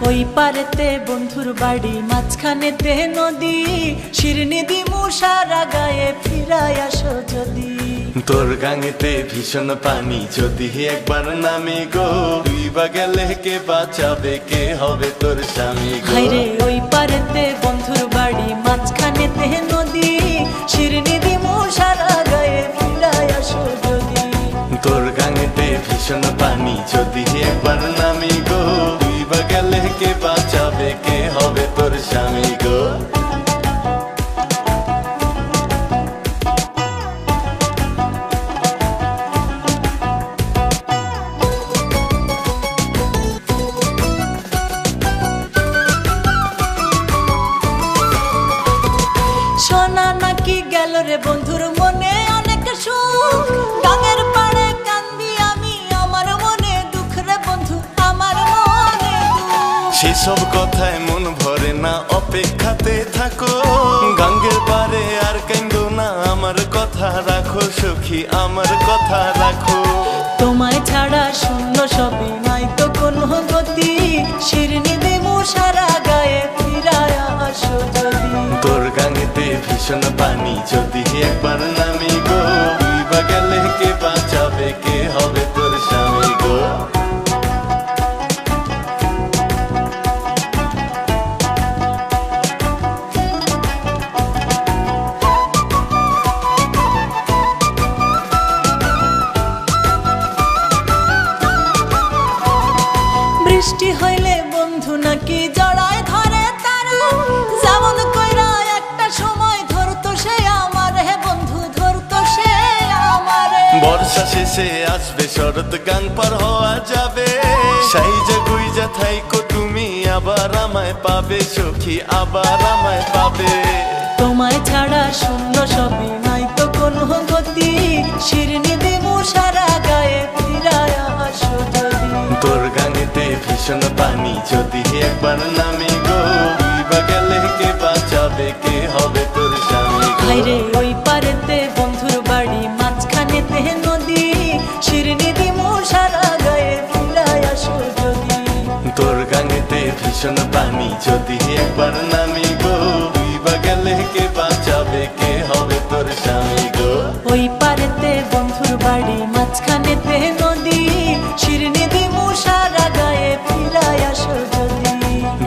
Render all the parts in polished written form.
ওই পারেতে বন্ধুর বাড়ি, মাঝখানেতে নদী, শিরনি দিমু সারা গায়ে, ফিরায় আসো যদি। তোর গাঙেতে ভীষণ পানি, যদি একবার নামি গো, তুই বা গেলে কে বাঁচাবে, কে হবে তোর স্বামী গো। হায়রে ওই পারেতে বন্ধুর বাড়ি, মাঝখানেতে নদী, শিরনি দিমু সারা গায়ে, ফিরায় আসো যদি। তোর গাঙেতে ভীষণ পানি, যদি একবার নামি গো, তুই বা গেলে কে বাঁচাবে, কে হবে তোর স্বামী গো। শোনা নাকি গেল রে বন্ধুর মনে অনেক সুখ, গাঙের পাড়ে কান্দি আমি, আমার মনে দুঃখ রে বন্ধু, আমার মনে দুঃখ। সেসব কথায় মন ভরে না, অপেক্ষাতে থাকো, গাঙ্গের পারে আর কান্দো না, আমার কথা রাখো সখী, আমার কথা রাখো। তোমায় ছাড়া শূন্য সবই, নাই তো কোনো গতি, শিরনি দিমু সারা গায়ে, ফিরায় আসো যদি। তোর গাঙেতে ভীষণ পানি, যদি একবার নামি গো, তুই বা গেলে কে বাঁচাবে, কে হবে তোর স্বামী গো। বৃষ্টি হইলে বন্ধু নাকি জড়ায় ধরে তারা, যেমন কইরা একটা সময় ধরতো সে আমার, হে বন্ধু ধরতো সে আমারে। বর্ষা শেষে আসবে শরৎ, গান পার হওয়া যাবে, সাইজা গুইজা থাইকো তুমি, আবার আমায় পাবে সখী, আবার আমায় পাবে। তোমায় ছাড়া শূন্য সবই, নাই তো কোনো গতি, শিরনি দিমু সারা গায়ে, ফিরায় আসো যদি। তোর গাঙেতে ভীষণ পানি, যদি একবার নামি গো, তুই বা গেলে কে বাঁচাবে, কে হবে তোর স্বামী গো। হায়রে ওই পারেতে বন্ধুর বাড়ি, মাঝখানেতে নদী, শিরনি দিমু সারা গায়ে, ফিরায় আসো যদি। তোর গাঙেতে ভীষণ পানি, যদি একবার নামি গো, তুই বা গেলে কে বাঁচাবে, কে হবে তোর স্বামী গো। ওই পারেতে বন্ধুর বাড়ি, মাঝখানেতে নদী, শিরনি দিমু সারা গায়ে, ফিরায় আসো যদি।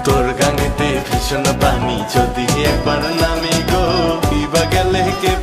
তোর গাঙেতে ভীষণ পানি, যদি একবার নামি গো, তুই বা গেলে কে